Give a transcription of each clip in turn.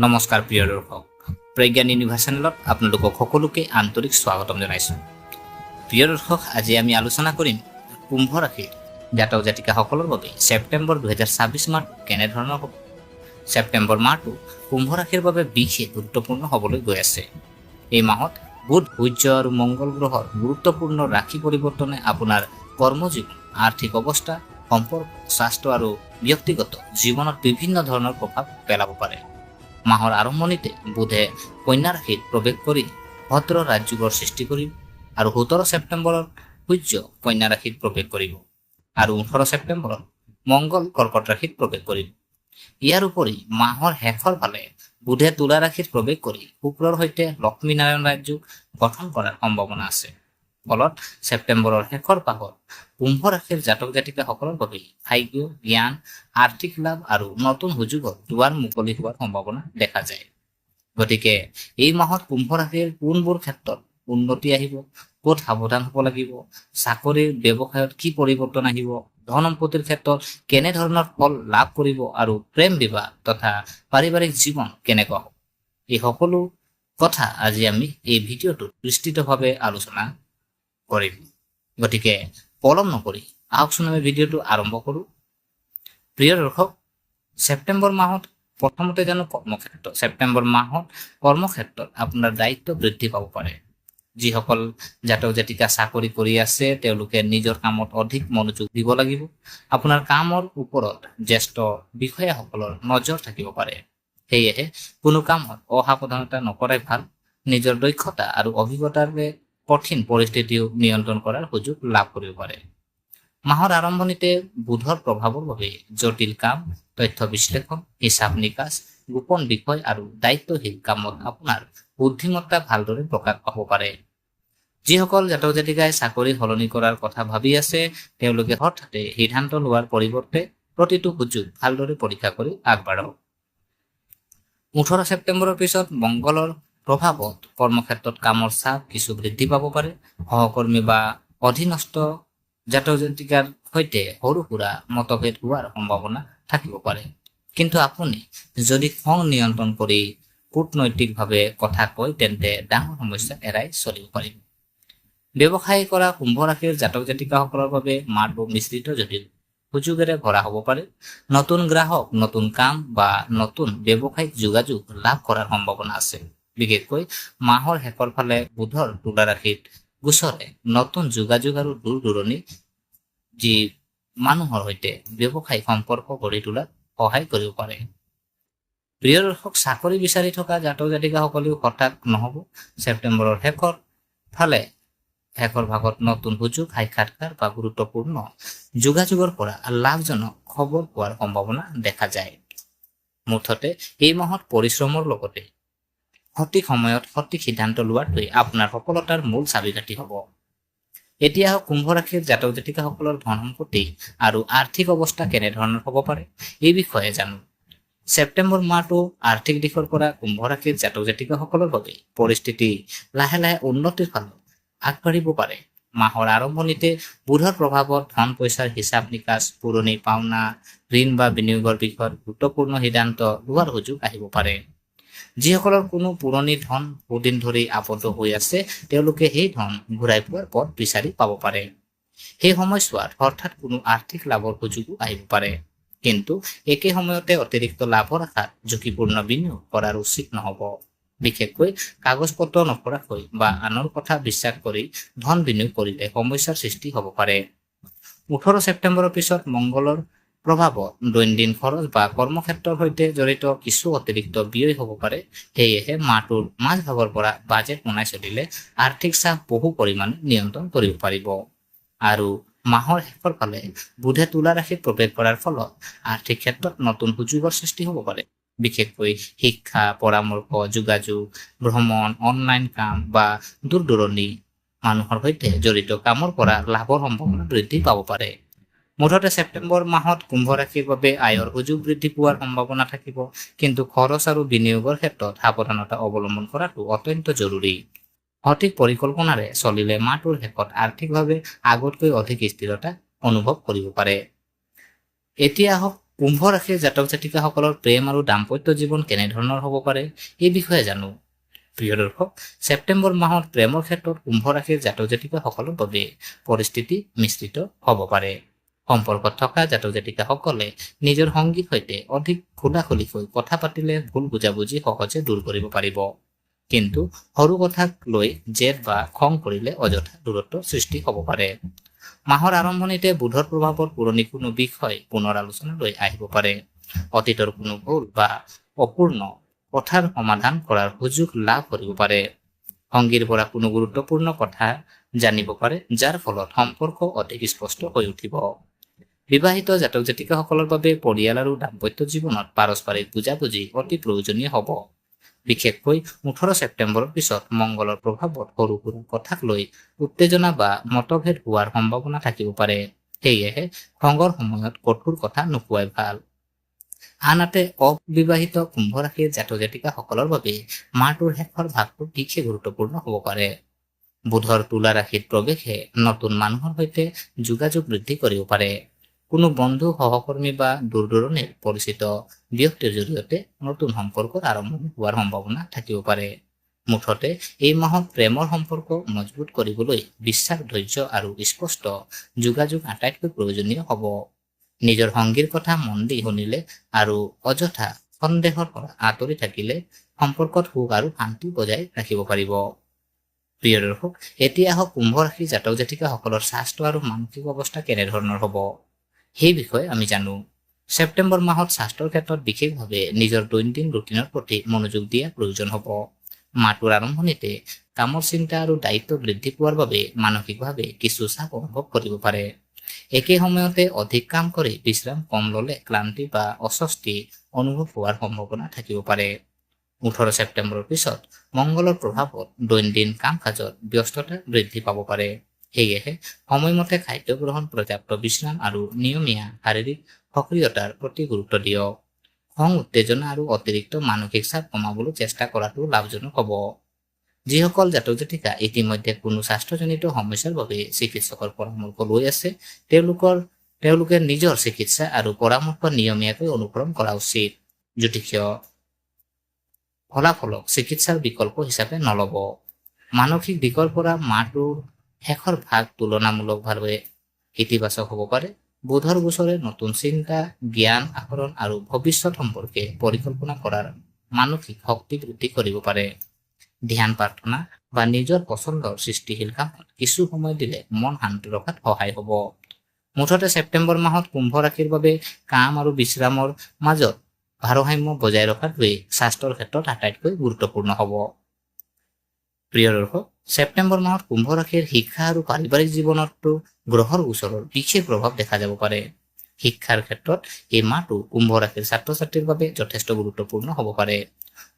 নমস্কাৰ প্ৰিয় দৰ্শক, প্ৰজ্ঞান ইউনিভাৰ্ছ চেনেলত আপোনালোকক সকলোকে আন্তৰিক স্বাগতম জনাইছোঁ। প্ৰিয় দৰ্শক, আজি আমি আলোচনা কৰিম কুম্ভ ৰাশিৰ জাতক জাতিকাসকলৰ বাবে ছেপ্টেম্বৰ 2026 মাহটো কেনেধৰণৰ হ'ব। ছেপ্টেম্বৰ মাহটো কুম্ভ ৰাশিৰ বাবে বিশেষ গুৰুত্বপূৰ্ণ হ'বলৈ গৈ আছে। এই মাহত বুধ, সূৰ্য আৰু মংগল গ্ৰহৰ গুৰুত্বপূৰ্ণ ৰাশি পৰিৱৰ্তনে আপোনাৰ কৰ্মজীৱন, আৰ্থিক অৱস্থা, সম্পৰ্ক, স্বাস্থ্য আৰু ব্যক্তিগত জীৱনত বিভিন্ন ধৰণৰ প্ৰভাৱ পেলাব পাৰে। মাহৰ আৰম্ভণিতে বুধে কন্যা ৰাশিত প্ৰৱেশ কৰি ভদ্ৰ ৰাজযোগৰ সৃষ্টি কৰিব আৰু 17 ছেপ্টেম্বৰত সূৰ্য কন্যা ৰাশিত প্ৰৱেশ কৰিব আৰু 18 ছেপ্টেম্বৰত মংগল কৰ্কট ৰাশিত প্ৰৱেশ কৰিব। ইয়াৰ উপৰি মাহৰ শেষৰ ফালে বুধে তুলা ৰাশিত প্ৰৱেশ কৰি শুক্ৰৰ সৈতে লক্ষ্মীনাৰায়ণ ৰাজযোগ গঠন কৰাৰ সম্ভাৱনা আছে। ফলত ছেপ্টেম্বৰৰ শেষৰ ভাগত কুম্ভ ৰাশিৰ জাতক জাতিকাসকলৰ বাবে ভাগ্য, জ্ঞান, আৰ্থিক লাভ আৰু নতুন সুযোগৰ দুৱাৰ মুকলি হোৱাৰ সম্ভাৱনা দেখা যায়। গতিকে এই মাহত কুম্ভ ৰাশিৰ কোনবোৰ ক্ষেত্ৰত উন্নতি আহিব, ক'ত সাৱধান হ'ব লাগিব, চাকৰিৰ ব্যৱসায়ত কি পৰিৱৰ্তন আহিব, ধন সম্পত্তিৰ ক্ষেত্ৰত কেনেধৰণৰ ফল লাভ কৰিব আৰু প্ৰেম বিবাহ তথা পাৰিবাৰিক জীৱন কেনেকুৱা হ'ব, এই সকলো কথা আজি আমি এই ভিডিঅ'টোত বিস্তৃতভাৱে আলোচনা কৰিম। গতিকে পলম নকৰি আহকচোন আমি ভিডিঅ'টো আৰম্ভ কৰোঁ। প্ৰিয় দৰ্শক, ছেপ্টেম্বৰ মাহত প্ৰথমতে জানো ছেপ্টেম্বৰ মাহত কৰ্মক্ষেত্ৰত আপোনাৰ দায়িত্ব বৃদ্ধি পাব পাৰে। যিসকল জাতক জাতিকা চাকৰি কৰি আছে তেওঁলোকে নিজৰ কামত অধিক মনোযোগ দিব লাগিব। আপোনাৰ কামৰ ওপৰত জ্যেষ্ঠ বিষয়াসকলৰ নজৰ থাকিব পাৰে। সেয়েহে কোনো কামত অসাৱধানতা নকৰাই ভাল। নিজৰ দক্ষতা আৰু অভিজ্ঞতাৰে কঠিন পৰিস্থিতিও নিয়ন্ত্ৰণ কৰাৰ সুযোগ লাভ কৰিব পাৰে। মাহৰ আৰম্ভণিতে বুধৰ প্ৰভাৱৰ বাবে জটিল কাম, তথ্য বিশ্লেষণ, হিচাপ নিকাচ, গোপন বিষয় আৰু দায়িত্বশীল কামত আপোনাৰ বুদ্ধিমত্তা ভালদৰে প্ৰকাশ পাব পাৰে। যিসকল জাতক জাতিকাই চাকৰি সলনি কৰাৰ কথা ভাবি আছে তেওঁলোকে হঠাতে সিদ্ধান্ত লোৱাৰ পৰিৱৰ্তে প্ৰতিটো সুযোগ ভালদৰে পৰীক্ষা কৰি আগবাঢ়ক। 18 ছেপ্টেম্বৰৰ পিছত মংগলৰ প্ৰভাৱত কৰ্মক্ষেত্ৰত কামৰ চাপ কিছু বৃদ্ধি পাব পাৰে। সহকৰ্মী বা অধীনস্থ জাতক জাতিকাৰ সৈতে সৰু সুৰা মতভেদ হোৱাৰ সম্ভাৱনা থাকিব পাৰে। কিন্তু আপুনি যদি খং নিয়ন্ত্ৰণ কৰি কূটনৈতিকভাৱে কথা কয় তেন্তে ডাঙৰ সমস্যা এৰাই চলিব পাৰিব। ব্যৱসায় কৰা কুম্ভ ৰাশিৰ জাতক জাতিকাসকলৰ বাবে মাহটো মিশ্ৰিত যদিও সুযোগেৰে ভৰা হ'ব পাৰে। নতুন গ্ৰাহক, নতুন কাম বা নতুন ব্যৱসায়িক যোগাযোগ লাভ কৰাৰ সম্ভাৱনা আছে। বিশেষকৈ মাহৰ শেষৰ ফালে বুধৰ তুলা ৰাশিত গোচৰে নতুন যোগাযোগ আৰু দূৰ দূৰণি যি মানুহৰ সৈতে ব্যৱসায়িক সম্পৰ্ক গঢ়ি তোলাত সহায় কৰিব পাৰে। প্ৰিয় দৰ্শক, চাকৰি বিচাৰি থকা জাতক জাতিকাসকলেও হতাশ নহ'ব। ছেপ্টেম্বৰৰ শেষৰ ভাগত নতুন সুযোগ, সাক্ষাৎকাৰ বা গুৰুত্বপূৰ্ণ যোগাযোগৰ পৰা লাভজনক খবৰ পোৱাৰ সম্ভাৱনা দেখা যায়। মুঠতে এই মাহত পৰিশ্ৰমৰ লগতে সঠিক সময়ত সঠিক সিদ্ধান্ত লোৱাটোৱে আপোনাৰ সফলতাৰ মূল চাবিকাঠি হ'ব। এতিয়া কুম্ভ ৰাশিৰ জাতক জাতিকাসকলৰ ধন সম্পত্তি আৰু আৰ্থিক অৱস্থা কেনেধৰণৰ হ'ব পাৰে এই বিষয়ে জানো। ছেপ্টেম্বৰ মাহটো আৰ্থিক দিশৰ পৰা কুম্ভ ৰাশিৰ জাতক জাতিকাসকলৰ বাবে পৰিস্থিতি লাহে লাহে উন্নতিৰ ফালত আগবাঢ়িব পাৰে। মাহৰ আৰম্ভণিতে বুধৰ প্ৰভাৱত ধন পইচাৰ হিচাপ নিকাচ, পুৰণি পাওনা, ঋণ বা বিনিয়োগৰ বিষয়ত গুৰুত্বপূৰ্ণ সিদ্ধান্ত লোৱাৰ সুযোগ আহিব পাৰে। যিসকলৰ কোনো পুৰণি ধন বহুদিন ধৰি আবদ্ধ হৈ আছে তেওঁলোকে সেই ধন ঘূৰাই পোৱাৰ পথ বিচাৰি পাব পাৰে। সেই সময়ছোৱাত হঠাৎ কোনো আৰ্থিক লাভৰ সুযোগো আহিব পাৰে। কিন্তু একে সময়তে অতিৰিক্ত লাভৰ আশাত ঝুঁকিপূৰ্ণ বিনিয়োগ কৰাৰ উচিত নহ'ব। বিশেষকৈ কাগজ পত্ৰ নকৰাকৈ বা আনৰ কথা বিশ্বাস কৰি ধন বিনিয়োগ কৰিলে সমস্যাৰ সৃষ্টি হ'ব পাৰে। 18 ছেপ্টেম্বৰৰ পিছত মংগলৰ প্ৰভাৱত দৈনন্দিন খৰচ বা কৰ্মক্ষেত্ৰৰ সৈতে জড়িত কিছু অতিৰিক্ত ব্যয় হ'ব পাৰে। সেয়েহে মাহটোৰ মাজভাগৰ পৰা বাজেট বনাই চলিলে আৰ্থিক চাপ বহু পৰিমাণে নিয়ন্ত্ৰণ কৰিব পাৰিব। আৰু মাহৰ শেষৰ ফালে বুধে তুলা ৰাশিত প্ৰৱেশ কৰাৰ ফলত আৰ্থিক ক্ষেত্ৰত নতুন সুযোগৰ সৃষ্টি হ'ব পাৰে। বিশেষকৈ শিক্ষা, পৰামৰ্শ, যোগাযোগ, ভ্ৰমণ, অনলাইন কাম বা দূৰ দূৰণি মানুহৰ সৈতে জড়িত কামৰ পৰা লাভৰ সম্ভাৱনা বৃদ্ধি পাব পাৰে। মুঠতে ছেপ্টেম্বৰ মাহত কুম্ভ ৰাশিৰ বাবে আয়ৰ সুযোগ বৃদ্ধি পোৱাৰ সম্ভাৱনা থাকিব। কিন্তু খৰচ আৰু বিনিয়োগৰ ক্ষেত্ৰত সাৱধানতা অৱলম্বন কৰাটো অত্যন্ত জৰুৰী। সঠিক পৰিকল্পনাৰে চলিলে মাহটোৰ শেষত আৰ্থিকভাৱে আগতকৈ অধিক স্থিৰতা অনুভৱ কৰিব পাৰে। এতিয়া আহক কুম্ভ ৰাশিৰ জাতক জাতিকাসকলৰ প্ৰেম আৰু দাম্পত্য জীৱন কেনেধৰণৰ হ'ব পাৰে এই বিষয়ে জানো। প্ৰিয় দৰ্শক, ছেপ্টেম্বৰ মাহত প্ৰেমৰ ক্ষেত্ৰত কুম্ভ ৰাশিৰ জাতক জাতিকাসকলৰ বাবে পৰিস্থিতি মিশ্ৰিত হ'ব পাৰে। সম্পৰ্কত থকা জাতক জাতিকাসকলে নিজৰ সংগীৰ সৈতে অধিক খোলাখুলিকৈ কথা পাতিলে ভুল বুজাবুজি সহজে দূৰ কৰিব পাৰিব। কিন্তু সৰু কথাক লৈ জেদ বা খং কৰিলে অযথা দূৰত্ব সৃষ্টি হ'ব পাৰে। মাহৰ আৰম্ভণিতে বুধৰ প্ৰভাৱত পুৰণি কোনো বিষয় পুনৰ আলোচনালৈ আহিব পাৰে। অতীতৰ কোনো ভুল বা অপূৰ্ণ কথাৰ সমাধান কৰাৰ সুযোগ লাভ কৰিব পাৰে। সংগীৰ পৰা কোনো গুৰুত্বপূৰ্ণ কথা জানিব পাৰে, যাৰ ফলত সম্পৰ্ক অধিক স্পষ্ট হৈ উঠিব। বিবাহিত জাতক জাতিকাসকলৰ বাবে পৰিয়াল আৰু দাম্পত্য জীৱনত পাৰস্পৰিক বুজাবুজি অতি প্ৰয়োজনীয় হ'ব। বিশেষকৈ 18 ছেপ্টেম্বৰৰ পিছত মংগলৰ প্ৰভাৱত সৰু সৰু কথাক লৈ উত্তেজনা বা মতভেদ হোৱাৰ সম্ভাৱনা থাকিব পাৰে। সেয়েহে খঙৰ সময়ত কঠোৰ কথা নোকোৱাই ভাল। আনহাতে অবিবাহিত কুম্ভ ৰাশিৰ জাতক জাতিকাসকলৰ বাবে মাহটোৰ শেষৰ ভাগটো বিশেষ গুৰুত্বপূৰ্ণ হ'ব পাৰে। বুধৰ তুলা ৰাশিত প্ৰৱেশে নতুন মানুহৰ সৈতে যোগাযোগ বৃদ্ধি কৰিব পাৰে। কোনো বন্ধু, সহকৰ্মী বা দূৰ দূৰণিৰ পৰিচিত ব্যক্তিৰ জৰিয়তে নতুন সম্পৰ্কৰ আৰম্ভণি হোৱাৰ সম্ভাৱনা থাকিব পাৰে। মুঠতে এই মাহত প্ৰেমৰ সম্পৰ্ক মজবুত কৰিবলৈ বিশ্বাস, ধৈৰ্য আৰু স্পষ্ট যোগাযোগ আটাইতকৈ প্ৰয়োজনীয় হ'ব। নিজৰ সংগীৰ কথা মন দি শুনিলে আৰু অযথা সন্দেহৰ পৰা আঁতৰি থাকিলে সম্পৰ্কত সুখ আৰু শান্তি বজাই ৰাখিব পাৰিব। প্ৰিয় দৰ্শক, এতিয়া আহক কুম্ভ ৰাশিৰ জাতক জাতিকাসকলৰ স্বাস্থ্য আৰু মানসিক অৱস্থা কেনেধৰণৰ হ'ব সেই বিষয়ে আমি জানো। ছেপ্টেম্বৰ মাহত স্বাস্থ্যৰ ক্ষেত্ৰত বিশেষভাৱে নিজৰ দৈনন্দিন ৰুটিনৰ প্ৰতি মনোযোগ দিয়া প্ৰয়োজন হ'ব। মাহটোৰ আৰম্ভণিতে কামৰ চিন্তা আৰু দায়িত্ব বৃদ্ধি পোৱাৰ বাবে মানসিকভাৱে কিছু চাপ অনুভৱ কৰিব পাৰে। একে সময়তে অধিক কাম কৰি বিশ্ৰাম কম ল'লে ক্লান্তি বা অস্বস্তি অনুভৱ হোৱাৰ সম্ভাৱনা থাকিব পাৰে। 18 ছেপ্টেম্বৰৰ পিছত মংগলৰ প্ৰভাৱত দৈনন্দিন কাম কাজত ব্যস্ততা বৃদ্ধি পাব পাৰে। সেয়েহে সময়মতে খাদ্য গ্ৰহণ, পৰ্যাপ্ত বিশ্ৰাম আৰু নিয়মীয়া শাৰীৰিক সক্ৰিয়তাৰ প্ৰতি গুৰুত্ব দিয়ক। খং, উত্তেজনা আৰু অতিৰিক্ত মানসিক চাপ কমাবলৈ চেষ্টা কৰাটো লাভজনক হ'ব। যিসকল জাতক জাতিকা ইতিমধ্যে কোনো স্বাস্থ্যজনিত সমস্যাৰ বাবে চিকিৎসকৰ পৰামৰ্শ লৈ আছে, তেওঁলোকে নিজৰ চিকিৎসা আৰু পৰামৰ্শ নিয়মীয়াকৈ অনুসৰণ কৰা উচিত। জ্যোতিষীয় ফলাফলক চিকিৎসাৰ বিকল্প হিচাপে নল'ব। মানসিক দিশৰ পৰা মাহটোৰ শেষৰ ভাগ তুলনামূলকভাৱে ইতিবাচক হ'ব পাৰে। বুধৰ গোচৰে নতুন চিন্তা, জ্ঞান আহৰণ আৰু ভৱিষ্যত সম্পৰ্কে পৰিকল্পনা কৰাৰ মানসিক শক্তি বৃদ্ধি কৰিব পাৰে। ধ্যান, প্ৰাৰ্থনা বা নিজৰ পচন্দৰ সৃষ্টিশীল কামত কিছু সময় দিলে মন শান্ত ৰখাত সহায় হ'ব। মুঠতে ছেপ্টেম্বৰ মাহত কুম্ভ ৰাশিৰ বাবে কাম আৰু বিশ্ৰামৰ মাজত ভাৰসাম্য বজাই ৰখাটোৱেই স্বাস্থ্যৰ ক্ষেত্ৰত আটাইতকৈ গুৰুত্বপূৰ্ণ হ'ব। প্ৰিয় দৰ্শক, ছেপ্টেম্বৰ মাহত কুম্ভ ৰাশিৰ শিক্ষা আৰু পাৰিবাৰিক জীৱনতো গ্ৰহৰ গোচৰৰ বিশেষ প্ৰভাৱ দেখা যাব পাৰে। শিক্ষাৰ ক্ষেত্ৰত এই মাহটো কুম্ভ ৰাশিৰ ছাত্ৰ ছাত্ৰীৰ বাবে যথেষ্ট গুৰুত্বপূৰ্ণ হ'ব পাৰে।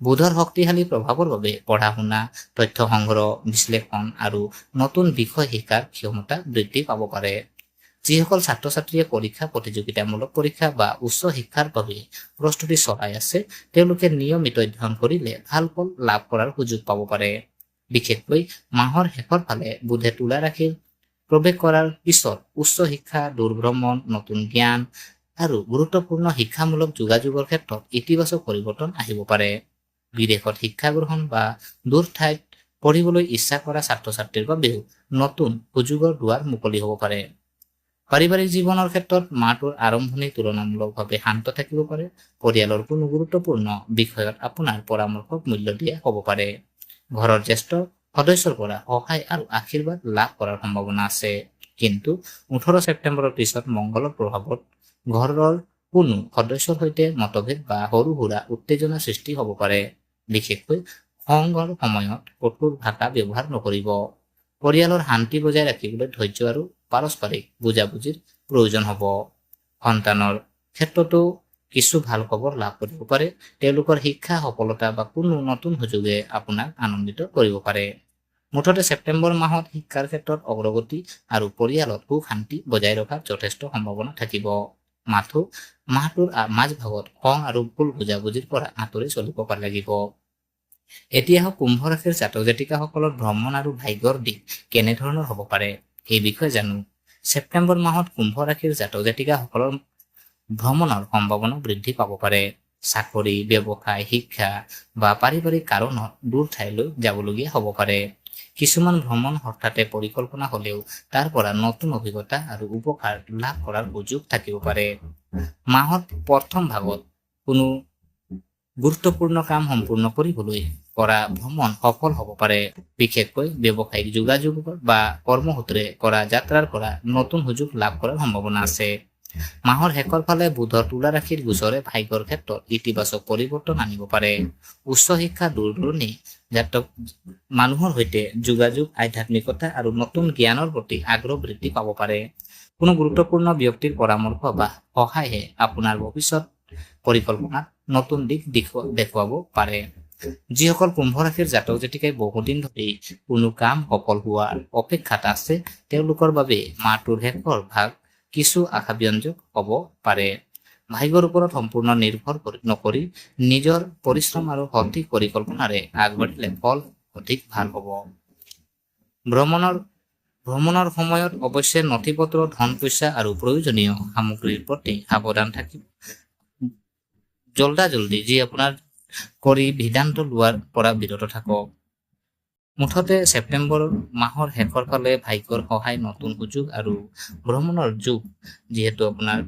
বুধৰ শক্তিশালী প্ৰভাৱৰ বাবে পঢ়া শুনা, তথ্য সংগ্ৰহ, বিশ্লেষণ আৰু নতুন বিষয় শিকাৰ ক্ষমতা বৃদ্ধি পাব পাৰে। যিসকল ছাত্ৰ ছাত্ৰীয়ে পৰীক্ষা, প্ৰতিযোগিতামূলক পৰীক্ষা বা উচ্চ শিক্ষাৰ বাবে প্ৰস্তুতি চলাই আছে, তেওঁলোকে নিয়মিত অধ্যয়ন কৰিলে ভাল ফল লাভ কৰাৰ সুযোগ পাব পাৰে। বিশেষকৈ মাহৰ শেষৰ ফালে বুধে তুলা ৰাশিৰ প্ৰৱেশ কৰাৰ পিছত উচ্চ শিক্ষা, দূৰভ্ৰমণ, নতুন জ্ঞান আৰু গুৰুত্বপূৰ্ণ শিক্ষামূলক যোগাযোগৰ ক্ষেত্ৰত ইতিবাচক পৰিৱৰ্তন আহিব পাৰে। বিদেশত শিক্ষা গ্ৰহণ বা দূৰ ঠাইত পঢ়িবলৈ ইচ্ছা কৰা ছাত্ৰ ছাত্ৰীৰ বাবেও নতুন সুযোগৰ দুৱাৰ মুকলি হ'ব পাৰে। পাৰিবাৰিক জীৱনৰ ক্ষেত্ৰত মাহটোৰ আৰম্ভণি তুলনামূলকভাৱে শান্ত থাকিব পাৰে। পৰিয়ালৰ কোনো গুৰুত্বপূৰ্ণ বিষয়ত আপোনাৰ পৰামৰ্শক মূল্য দিয়া হ'ব পাৰে। ঘৰৰ জ্যেষ্ঠ সদস্যৰ পৰা সহায় আৰু আশীৰ্বাদ লাভ কৰাৰ সম্ভাৱনা আছে। কিন্তু 18 ছেপ্টেম্বৰৰ পিছত মংগলৰ প্ৰভাৱত ঘৰৰ কোনো সদস্যৰ সৈতে মতভেদ বা সৰু সুৰা উত্তেজনা সৃষ্টি হ'ব পাৰে। বিশেষকৈ খঙৰ সময়ত কঠোৰ ভাষা ব্যৱহাৰ নকৰিব। পৰিয়ালৰ শান্তি বজাই ৰাখিবলৈ ধৈৰ্য আৰু পাৰস্পৰিক বুজাবুজিৰ প্ৰয়োজন হ'ব। সন্তানৰ ক্ষেত্ৰতো কিছু ভাল খবৰ লাভ কৰিব পাৰে। তেওঁলোকৰ শিক্ষা, সফলতা বা কোনো নতুন সুযোগে আপোনাক আনন্দিত কৰিব পাৰে। মুঠতে ছেপ্টেম্বৰ মাহত শিক্ষাৰ ক্ষেত্ৰত অগ্ৰগতি আৰু পৰিয়ালত সুখ শান্তি বজাই ৰখাৰ যথেষ্ট সম্ভাৱনা থাকিব। মাহটোৰ মাজভাগত খং আৰু ভুল বুজাবুজিৰ পৰা আঁতৰি চলিব লাগিব। এতিয়া কুম্ভ ৰাশিৰ জাতক জাতিকাসকলৰ ভ্ৰমণ আৰু ভাগ্যৰ দিশ কেনেধৰণৰ হ'ব পাৰে এই বিষয়ে জানো। ছেপ্টেম্বৰ মাহত কুম্ভ ৰাশিৰ জাতক জাতিকাসকলৰ ভ্ৰমণৰ সম্ভাৱনা বৃদ্ধি পাব পাৰে। চাকৰি, ব্যৱসায়, শিক্ষা বা পাৰিবাৰিক কাৰণত দূৰ ঠাইলৈ যাবলগীয়া হ'ব পাৰে। কিছুমান ভ্ৰমণ হঠাতে পৰিকল্পনা হ'লেও তাৰ পৰা নতুন অভিজ্ঞতা আৰু উপকাৰ লাভ কৰাৰ সুযোগ থাকিব পাৰে। মাহৰ প্ৰথম ভাগত কোনো গুৰুত্বপূৰ্ণ কাম সম্পূৰ্ণ কৰিবলৈ কৰা ভ্ৰমণ সফল হ'ব পাৰে। বিশেষকৈ ব্যৱসায়িক যোগাযোগ বা কৰ্মসূত্ৰে কৰা যাত্ৰাৰ পৰা নতুন সুযোগ লাভ কৰাৰ সম্ভাৱনা আছে। মাহৰ শেষৰ ফালে বুধৰ তুলা ৰাশিৰ গোচৰে ভাগ্যৰ ক্ষেত্ৰত ইতিবাচক পৰিৱৰ্তন আনিব পাৰে। উচ্চ শিক্ষা, দূৰ-দূৰণি জাতক মানুহৰ সৈতে যোগাযোগ, আধ্যাত্মিকতা আৰু নতুন জ্ঞানৰ প্ৰতি আগ্ৰহ বৃদ্ধি পাব পাৰে। কোনো গুৰুত্বপূৰ্ণ ব্যক্তিৰ পৰামৰ্শ বা সহায়ে আপোনাৰ ভৱিষ্যত পৰিকল্পনাত নতুন দিশ দেখুৱাব পাৰে। যিসকল কুম্ভ ৰাশিৰ জাতক জাতিকাই বহুদিন ধৰি কোনো কাম সফল হোৱাৰ অপেক্ষাত আছে, তেওঁলোকৰ বাবে মাহটোৰ শেষৰ ভাগ কিছু আশাব্যঞ্জক হ'ব পাৰে। ভাগ্যৰ ওপৰত সম্পূৰ্ণ নিৰ্ভৰ নকৰি নিজৰ পৰিশ্ৰম আৰু সঠিক পৰিকল্পনাৰে আগবাঢ়িলে ফল অধিক ভাল হ'ব। ভ্ৰমণৰ সময়ত অৱশ্যে নথি-পত্ৰ, ধন পইচা আৰু প্ৰয়োজনীয় সামগ্ৰীৰ প্ৰতি সাৱধান থাকিব। জলদি যি আপোনাৰ কৰি সিদ্ধান্ত লোৱাৰ পৰা বিৰত থাকক। মুঠতে ছেপ্টেম্বৰ মাহৰ শেষৰ ফালে ভাগ্যৰ সহায়, নতুন সুযোগ আৰু ভ্ৰমণৰ যোগ যিহেতু আপোনাৰ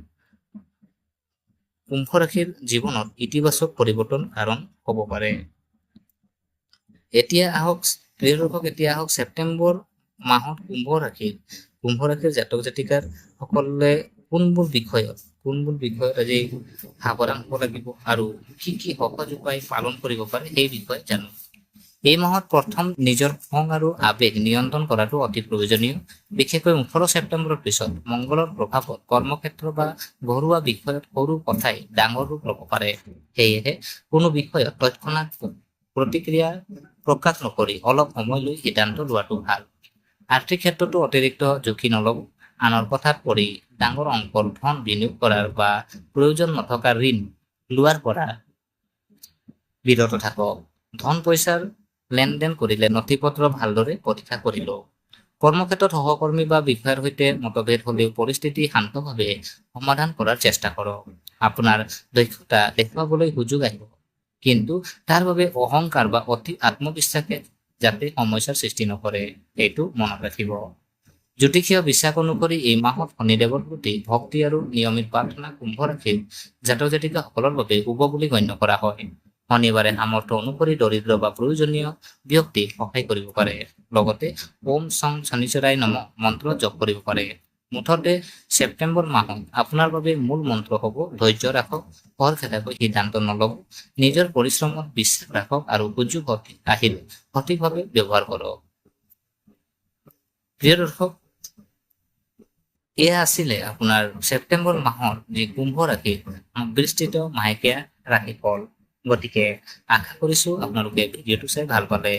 কুম্ভ ৰাশিৰ জীৱনত ইতিবাচক পৰিৱৰ্তন কাৰণ হ'ব পাৰে। এতিয়া আহক ছেপ্টেম্বৰ মাহত কুম্ভ ৰাশিৰ জাতক জাতিকাৰ সকলে কোনবোৰ বিষয়ত আজি সাৱধান হ'ব লাগিব আৰু কি সহজ উপায় পালন কৰিব পাৰে সেই বিষয়ে জানো। এই মাহত প্ৰথম নিজৰ খং আৰু আৱেগ নিয়ন্ত্ৰণ কৰাটো অতি প্ৰয়োজনীয়। বিশেষকৈ 18 ছেপ্টেম্বৰৰ পিছত মংগলৰ প্ৰভাৱত কৰ্মক্ষেত্ৰ বা ঘৰুৱা বিষয়ত সৰু কথাই ডাঙৰ ৰূপ ল'ব পাৰে। সেয়েহে কোনো বিষয়ত তৎক্ষণাৎ প্ৰতিক্ৰিয়া প্ৰকাশ নকৰি অলপ সময় লৈ সিদ্ধান্ত লোৱাটো ভাল। আৰ্থিক ক্ষেত্ৰতো অতিৰিক্ত ঝুঁকি নল'ব। আনৰ কথাত পৰি ডাঙৰ অংকৰ ধন বিনিয়োগ কৰাৰ বা প্ৰয়োজন নথকা ঋণ লোৱাৰ পৰা বিৰত থাকক। ধন পইচাৰ লেনদেন কৰিলে নথি-পত্ৰ ভালদৰে পৰীক্ষা কৰি লওক। কৰ্মক্ষেত্ৰত সহকৰ্মী বা বিষয়াৰ সৈতে মতভেদ হ'লেও পৰিস্থিতি শান্তভাৱে সমাধান কৰাৰ চেষ্টা কৰক। আপোনাৰ দক্ষতা দেখুৱাবলৈ সুযোগ আহিব, কিন্তু তাৰ বাবে অহংকাৰ বা অতি আত্মবিশ্বাসে যাতে সমস্যাৰ সৃষ্টি নকৰে সেইটো মনত ৰাখিব। জ্যোতিষীয় বিশ্বাস অনুসৰি এই মাহত শনিদেৱৰ প্ৰতি ভক্তি আৰু নিয়মিত প্ৰাৰ্থনা কুম্ভ ৰাশিৰ জাতক জাতিকাসকলৰ বাবে শুভ বুলি গণ্য কৰা হয়। শনিবাৰে সামৰ্থ্য অনুসৰি দৰিদ্ৰ বা প্ৰয়োজনীয় ব্যক্তিক সহায় কৰিব পাৰে। লগতে ওম সং শনিশ্চৰাই নমঃ মন্ত্ৰ জপ কৰিব পাৰে। মুঠতে ছেপ্টেম্বৰ মাহত আপোনাৰ বাবে মূল মন্ত্ৰ হ'ব ধৈৰ্য ৰাখক, খৰখেদাকৈ সিদ্ধান্ত নল'ব, নিজৰ পৰিশ্ৰমত বিশ্বাস ৰাখক আৰু সুযোগ আহিলে সঠিকভাৱে ব্যৱহাৰ কৰক। প্ৰিয় দৰ্শক, এয়া আছিলে আপোনাৰ ছেপ্টেম্বৰ মাহৰ যি কুম্ভ ৰাশিৰ বিস্তৃত মাহেকীয়া ৰাশিফল। গতিকে আশা কৰিছো আপোনালোকে ভিডিঅ'টো চাই ভাল পালে।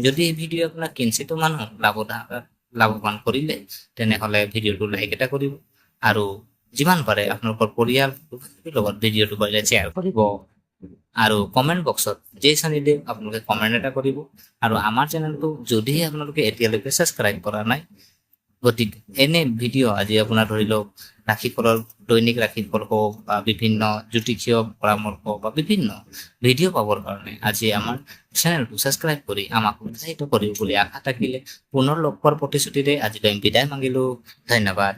যদি এই ভিডিঅ' আপোনাক কিঞ্চিতো মানুহ লাভৱান কৰিলে তেনেহ'লে ভিডিঅ'টো লাইক এটা কৰিব আৰু যিমান পাৰে আপোনালোকৰ পৰিয়াল লগত ভিডিঅ'টো পাৰিলে শ্বেয়াৰ কৰিব আৰু কমেণ্ট বক্সত যে চানিলে আপোনালোকে কমেণ্ট এটা কৰিব। আৰু আমাৰ চেনেলটো যদিহে আপোনালোকে এতিয়ালৈকে ছাবস্ক্ৰাইব কৰা নাই, গতিকে এনে ভিডিঅ' আজি আপোনাৰ ধৰি লওক ৰাশিফলৰ দৈনিক ৰাশিফল হওক বা বিভিন্ন জ্যোতিষীয় পৰামৰ্শ বা বিভিন্ন ভিডিঅ' পাবৰ কাৰণে আজি আমাৰ চেনেলটো ছাবস্ক্ৰাইব কৰি আমাক উৎসাহিত কৰিব বুলি আশা থাকিলে পুনৰ লগ পোৱাৰ প্ৰতিশ্ৰুতিৰে আজিলৈ বিদায় মাগিলোঁ। ধন্যবাদ।